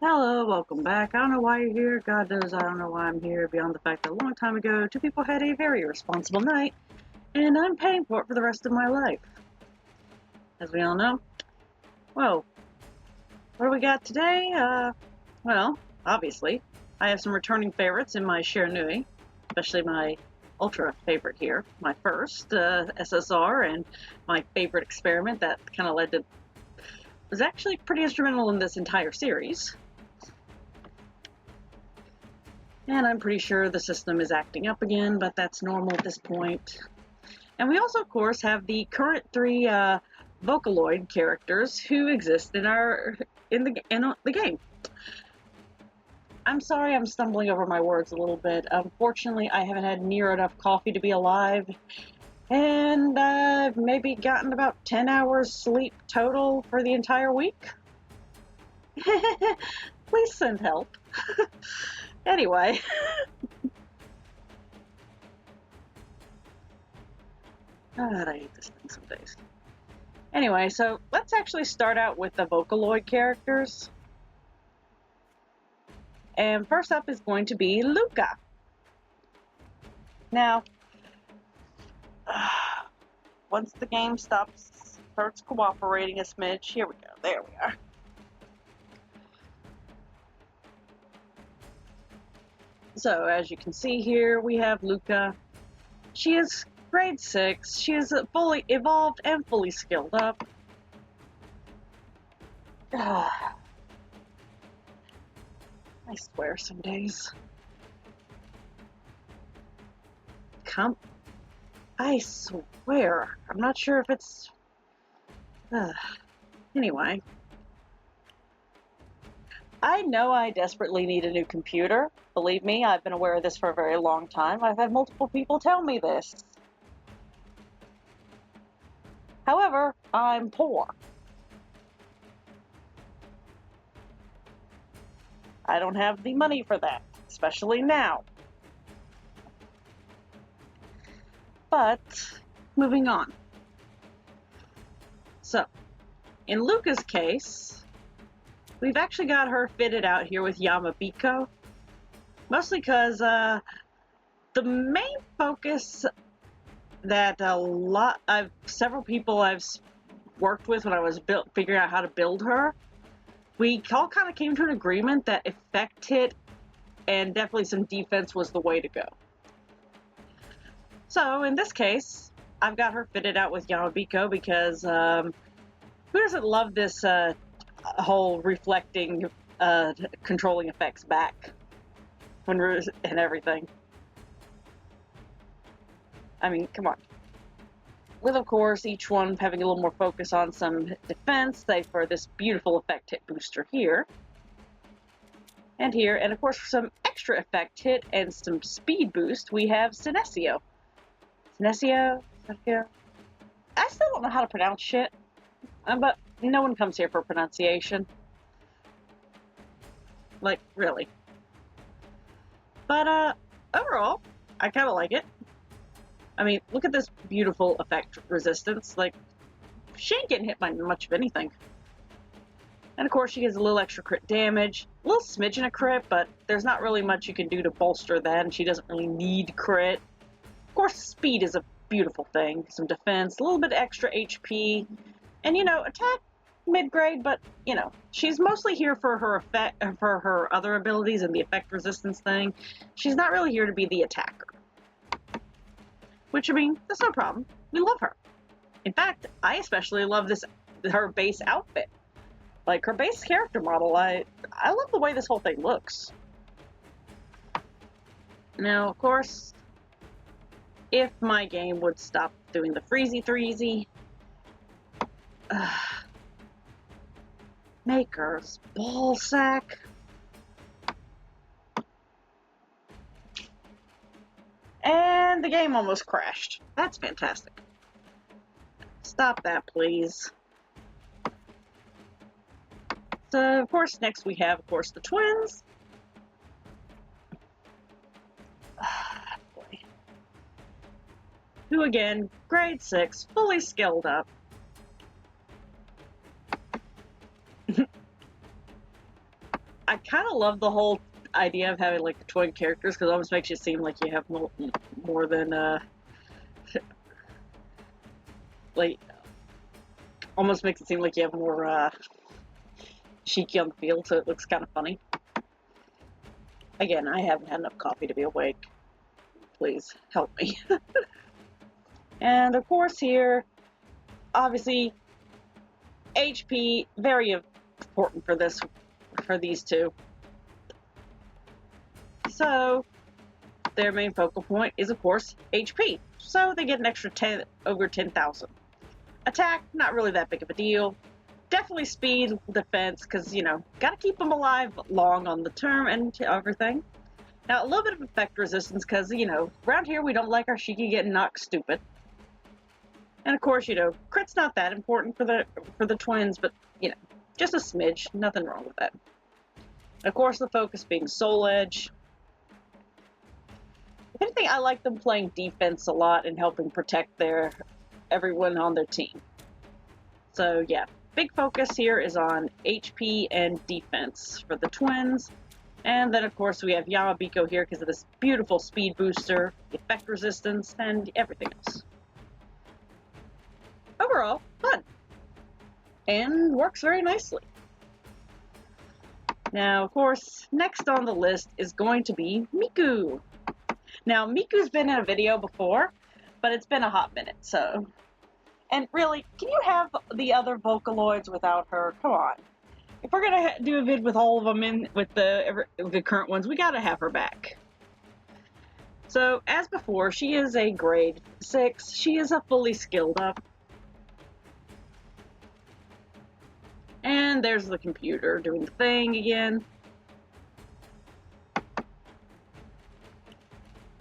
Hello, welcome back. I don't know why you're here. God knows I don't know why I'm here, beyond the fact that a long time ago, two people had a very irresponsible night, and I'm paying for it for the rest of my life. As we all know. Well, what do we got today? Well, obviously, I have some returning favorites in my Shiranui, especially my ultra favorite here, my first, SSR, and my favorite experiment that kind of led to... was actually pretty instrumental in this entire series. And I'm pretty sure the system is acting up again, but that's normal at this point. And we also, of course, have the current three Vocaloid characters who exist in the game. I'm sorry I'm stumbling over my words a little bit. Unfortunately, I haven't had near enough coffee to be alive, and I've maybe gotten about 10 hours sleep total for the entire week. Please send help. Anyway. God, I hate this thing some days. Anyway, so let's actually start out with the Vocaloid characters. And first up is going to be Luka. Now, once the game starts cooperating a smidge, here we go, there we are. So, as you can see here, we have Luka. She is grade 6. She is fully evolved and fully skilled up. I swear some days. I swear. I'm not sure if it's... Anyway. I know I desperately need a new computer. Believe me, I've been aware of this for a very long time. I've had multiple people tell me this. However, I'm poor. I don't have the money for that, especially now. But, moving on. So, in Luka's case, we've actually got her fitted out here with Yamabiko. Mostly because the main focus that several people I've worked with when I was figuring out how to build her, we all kind of came to an agreement that effect hit and definitely some defense was the way to go. So in this case, I've got her fitted out with Yamabiko because who doesn't love this whole reflecting, controlling effects back and everything? I mean, come on. With, of course, each one having a little more focus on some defense, say for this beautiful effect hit booster here. And here, and of course for some extra effect hit and some speed boost, we have Sinesio. Sinesio? I still don't know how to pronounce shit, but no one comes here for pronunciation. Like, really. But, overall, I kind of like it. I mean, look at this beautiful effect resistance. Like, she ain't getting hit by much of anything. And of course, she gets a little extra crit damage. A little smidgen of crit, but there's not really much you can do to bolster that, and she doesn't really need crit. Of course, speed is a beautiful thing. Some defense, a little bit extra HP, and, you know, attack mid-grade, but, you know, she's mostly here for her effect, for her other abilities and the effect resistance thing. She's not really here to be the attacker. Which, I mean, that's no problem. We love her. In fact, I especially love her base outfit. Like, her base character model, I love the way this whole thing looks. Now, of course, if my game would stop doing the freezy-threezy, Maker's ballsack. And the game almost crashed. That's fantastic. Stop that, please. So, of course, next we have, of course, the twins. Boy. Who, again, grade 6, fully skilled up. I kind of love the whole idea of having like twin characters because it almost makes you seem like you have more than like almost makes it seem like you have more Shiki on the field, so it looks kind of funny. Again, I haven't had enough coffee to be awake. Please help me. And of course here, obviously, HP, very important for these two. So, their main focal point is, of course, HP. So they get an extra over 10,000. Attack, not really that big of a deal. Definitely speed, defense, because, you know, gotta keep them alive long on the term and everything. Now, a little bit of effect resistance, because, you know, around here we don't like our Shiki getting knocked stupid. And of course, you know, crit's not that important for the twins, but, you know, just a smidge, nothing wrong with that. Of course, the focus being Soul Edge. If anything, I like them playing defense a lot and helping protect everyone on their team. So yeah, big focus here is on HP and defense for the twins. And then of course we have Yamabiko here because of this beautiful speed booster, effect resistance, and everything else. Overall, fun. And works very nicely. Now, of course, next on the list is going to be Miku. Now, Miku's been in a video before, but it's been a hot minute, so... And really, can you have the other Vocaloids without her? Come on. If we're gonna do a vid with all of them with the current ones, we gotta have her back. So, as before, she is a grade 6. She is a fully skilled up. And there's the computer doing the thing again.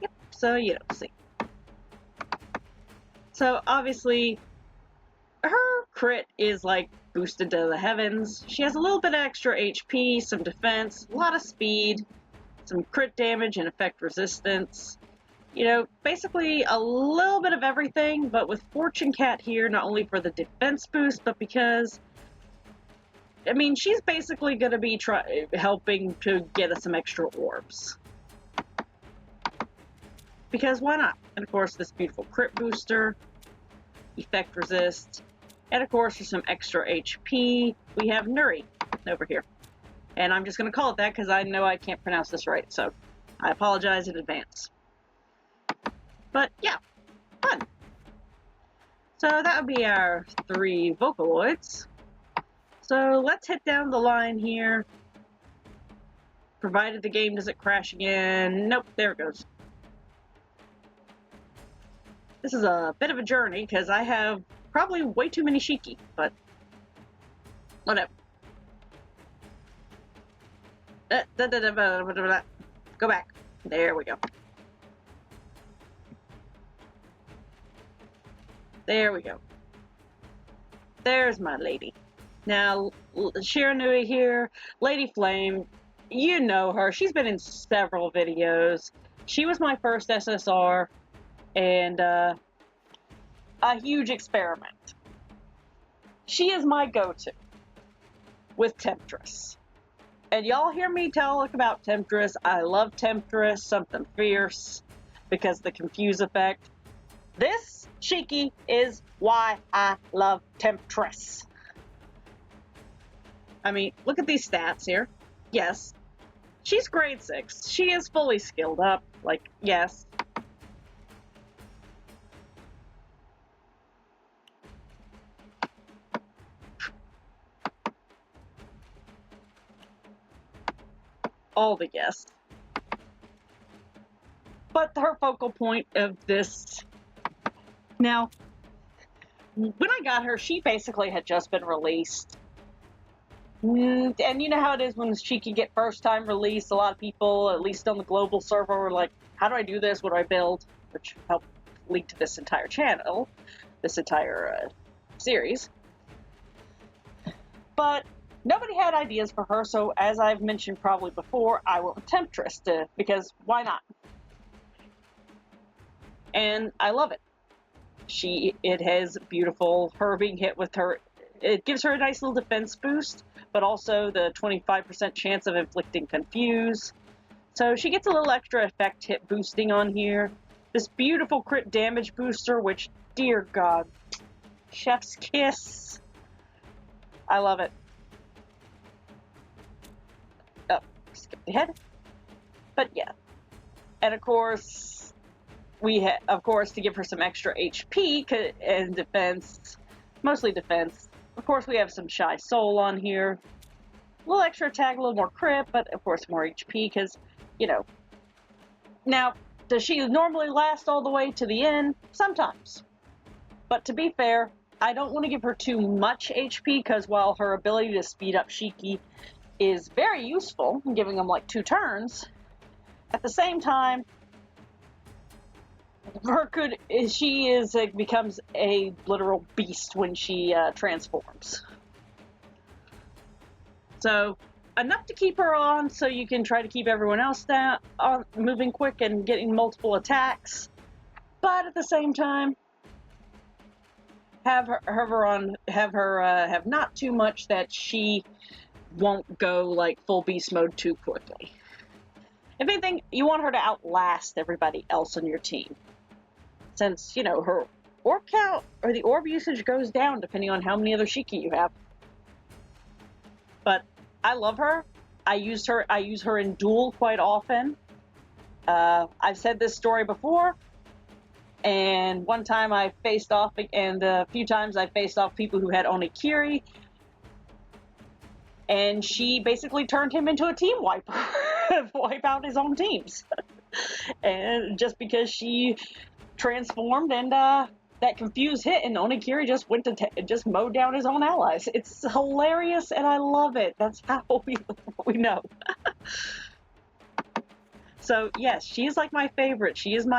Yep, so you don't see. So, obviously, her crit is like boosted to the heavens. She has a little bit of extra HP, some defense, a lot of speed, some crit damage and effect resistance. You know, basically a little bit of everything, but with Fortune Cat here, not only for the defense boost, but because, I mean, she's basically going to be helping to get us some extra orbs. Because why not? And of course, this beautiful crit booster, effect resist, and of course, for some extra HP, we have Nuri over here. And I'm just going to call it that because I know I can't pronounce this right, so I apologize in advance. But yeah, fun. So that would be our 3 Vocaloids. So let's hit down the line here. Provided the game doesn't crash again. Nope, there it goes. This is a bit of a journey because I have probably way too many Shiki, but whatever. Go back. There we go. There we go. There's my lady. Now, Shiranui here, Lady Flame, you know her. She's been in several videos. She was my first SSR, and a huge experiment. She is my go-to with Temptress. And y'all hear me talk about Temptress. I love Temptress, something fierce, because the confuse effect. This Shiki is why I love Temptress. I mean, look at these stats here. Yes, she's grade 6. She is fully skilled up. Like, yes. All the yes. But her focal point of this... Now, when I got her, she basically had just been released. And you know how it is when she can get first time release, a lot of people, at least on the global server, were like, how do I do this? What do I build? Which helped lead to this entire channel, this entire series. But nobody had ideas for her, so as I've mentioned probably before, I went with Temptress because why not? And I love it. It has beautiful, her being hit with her it gives her a nice little defense boost, but also the 25% chance of inflicting confuse. So she gets a little extra effect hit boosting on here. This beautiful crit damage booster, which, dear God, chef's kiss. I love it. Oh, skip ahead. But yeah. And of course, to give her some extra HP and defense, mostly defense. Of course, we have some Shy Soul on here. A little extra attack, a little more crit, but of course more HP because, you know. Now, does she normally last all the way to the end? Sometimes. But to be fair, I don't want to give her too much HP because while her ability to speed up Shiki is very useful, giving them like 2 turns, at the same time, becomes a literal beast when she transforms. So enough to keep her on, so you can try to keep everyone else down, moving quick and getting multiple attacks. But at the same time, have not too much that she won't go like full beast mode too quickly. If anything, you want her to outlast everybody else on your team, since, you know, her orb count or the orb usage goes down depending on how many other Shiki you have. But I love her. I use her in duel quite often. I've said this story before, and one time I faced off, and a few times I faced off people who had Onikiri, and she basically turned him into a team wiper, wipe out his own teams, and just because she transformed and that confuse hit, and Onikiri just went to just mowed down his own allies. It's hilarious, and I love it. That's how we know. So yes, she is like my favorite. She is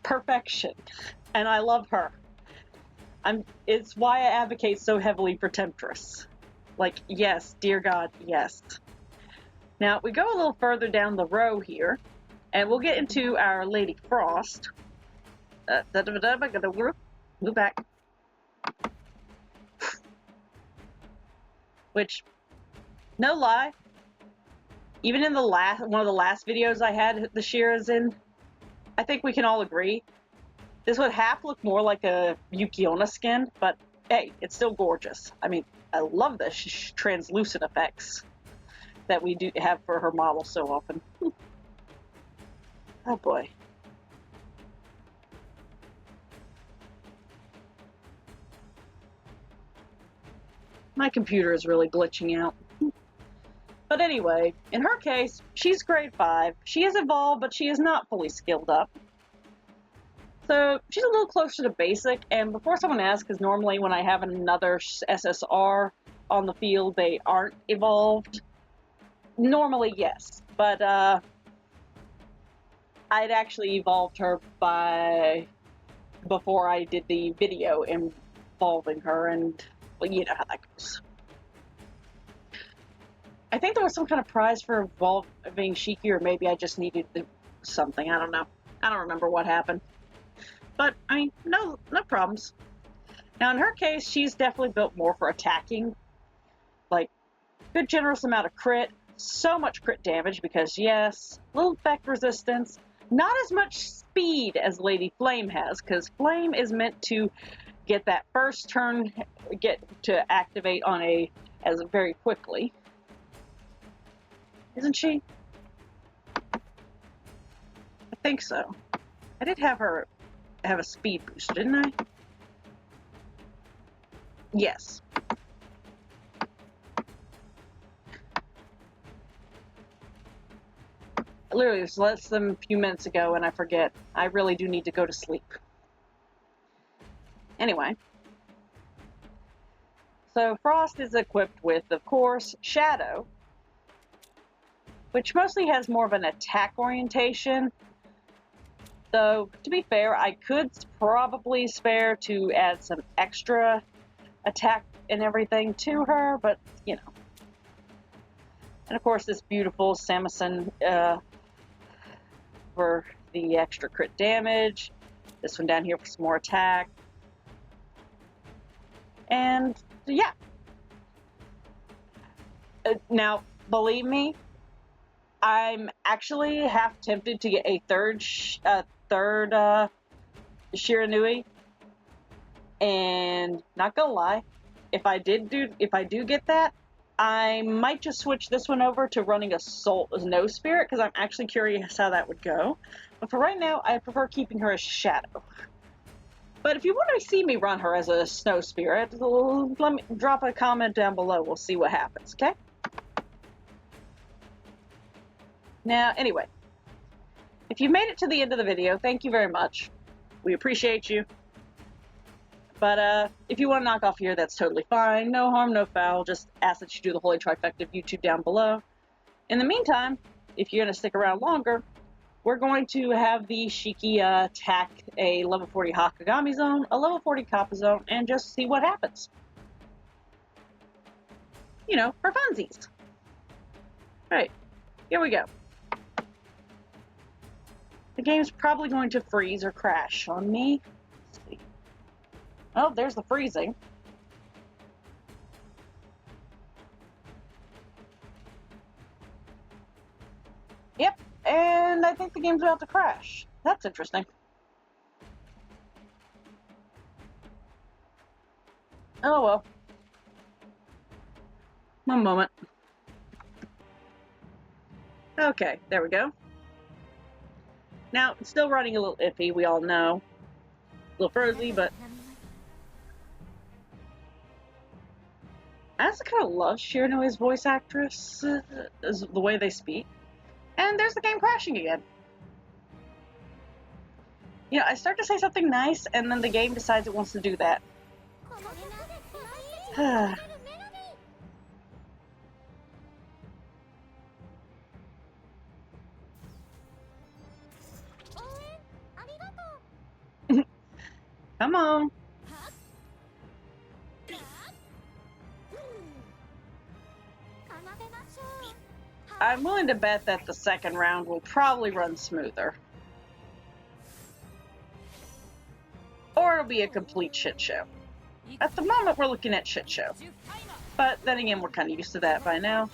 perfection, and I love her. It's why I advocate so heavily for Temptress. Like, yes, dear God, yes. Now we go a little further down the row here, and we'll get into our Lady Frost. Move back. Which, no lie, even in one of the last videos I had the Shiras in, I think we can all agree this would half look more like a Yukiona skin, but hey, it's still gorgeous. I mean, I love the translucent effects that we do have for her model so often. Oh boy. My computer is really glitching out. But anyway, in her case, she's grade 5. She is evolved, but she is not fully skilled up. So she's a little closer to basic, and before someone asks, because normally when I have another SSR on the field, they aren't evolved. Normally, yes, but I'd actually evolved her before I did the video involving her, and well, you know how that goes. I think there was some kind of prize for evolving Shiki, or maybe I just needed something. I don't know. I don't remember what happened. But, I mean, no problems. Now, in her case, she's definitely built more for attacking. Like, good generous amount of crit. So much crit damage because, yes, little effect resistance. Not as much speed as Lady Flame has, because Flame is meant to get that first turn, get to activate on as very quickly. Isn't she? I think so. I did have her have a speed boost, didn't I? Yes. Literally, it was less than a few minutes ago, and I forget. I really do need to go to sleep. Anyway. So, Frost is equipped with, of course, Shadow, which mostly has more of an attack orientation. Though, to be fair, I could probably spare to add some extra attack and everything to her, but, you know. And of course, this beautiful Samson for the extra crit damage. This one down here for some more attack. And yeah. Now, believe me, I'm actually half tempted to get a third Shiranui, and not gonna lie, if I do get that, I might just switch this one over to running a snow spirit, because I'm actually curious how that would go. But for right now, I prefer keeping her as Shadow. But if you want to see me run her as a snow spirit, let me drop a comment down below. We'll see what happens, okay? Now, anyway, if you made it to the end of the video, thank you very much. We appreciate you. But if you want to knock off here, that's totally fine. No harm, no foul. Just ask that you do the Holy Trifecta of YouTube down below. In the meantime, if you're going to stick around longer, we're going to have the Shiki attack a level 40 Hahakagami zone, a level 40 Kappa zone, and just see what happens. You know, for funsies. Alright, here we go. The game's probably going to freeze or crash on me. Let's see. Oh, there's the freezing. Yep, and I think the game's about to crash. That's interesting. Oh well. One moment. Okay, there we go. Now, it's still running a little iffy, we all know. A little frozy, but I also kind of love Shiranui's voice actress, the way they speak. And there's the game crashing again. You know, I start to say something nice, and then the game decides it wants to do that. Come on. I'm willing to bet that the second round will probably run smoother. Or it'll be a complete shit show. At the moment, we're looking at shit show. But then again, we're kind of used to that by now.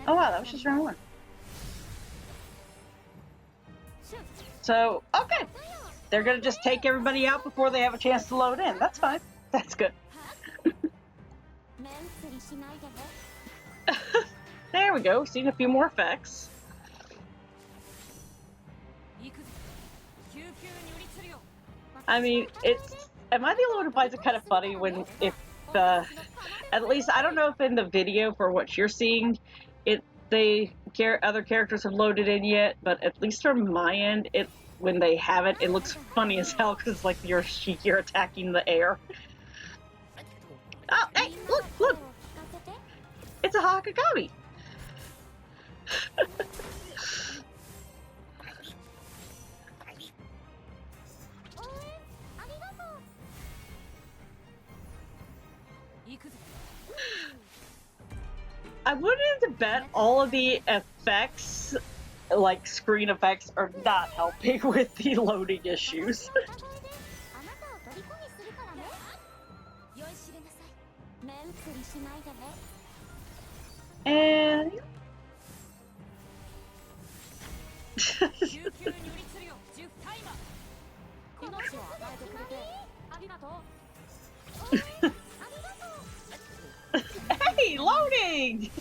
Oh wow, that was just round one. So, okay. They're gonna just take everybody out before they have a chance to load in. That's fine. That's good. There we go. Seen a few more effects. I mean, am I the only one who finds it kind of funny when, at least, I don't know if in the video for what you're seeing, other characters have loaded in yet, but at least from my end, when they have it, it looks funny as hell, because like you're attacking the air. Oh, hey, look! It's a Hahakagami! I wouldn't bet all of the effects, like screen effects, are not helping with the loading issues. And hey, loading!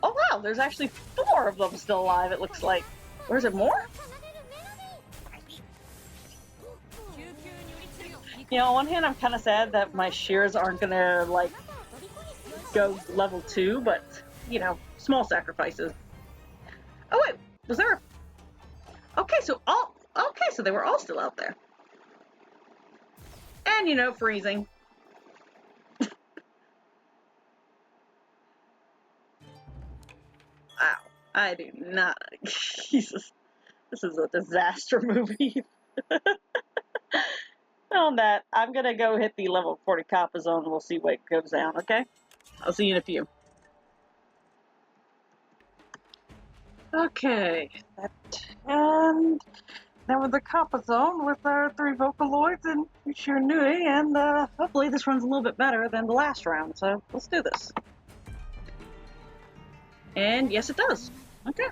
Oh wow, there's actually 4 of them still alive, it looks like. Or is it more? You know, on one hand, I'm kind of sad that my shears aren't gonna, like, go level 2, but, you know, small sacrifices. Oh wait, was there okay, so they were all still out there. And, you know, freezing. Wow, I do not, Jesus, this is a disaster movie. On that, I'm gonna go hit the level 40 Kappa zone and we'll see what goes down, okay? I'll see you in a few. Okay, and now with the Kappa zone with our 3 Vocaloids and Shiranui, and hopefully this runs a little bit better than the last round, so let's do this. And yes, it does. Okay.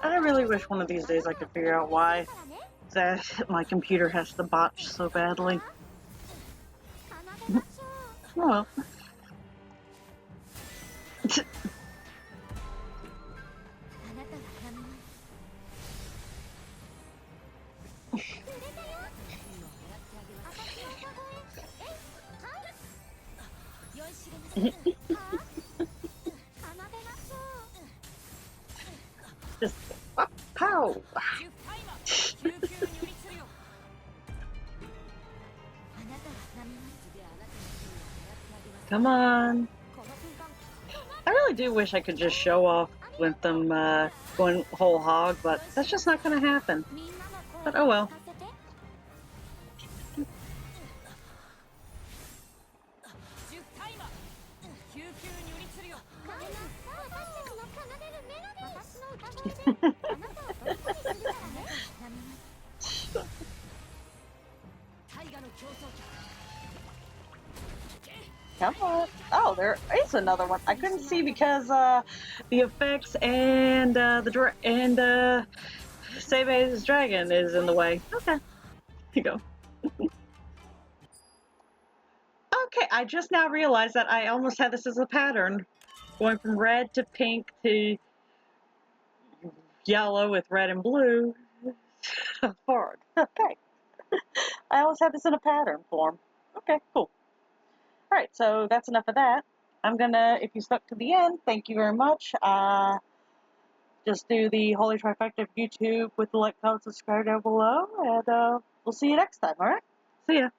I really wish one of these days I could figure out why that my computer has to botch so badly. Well. Just pow! Come on. I really do wish I could just show off with them going whole hog, but that's just not going to happen. But oh well. Come on. Oh, there is another one. I couldn't see because the effects and Seibe's dragon is in the way. Okay. Here you go. Okay, I just now realized that I almost had this as a pattern. Going from red to pink to yellow with red and blue. Hard. Okay. I always have this in a pattern form. Okay, cool. Alright, so that's enough of that. I'm gonna, if you stuck to the end, thank you very much. Just do the Holy Trifecta of YouTube with the like, comment, subscribe down below, and we'll see you next time, alright? See ya.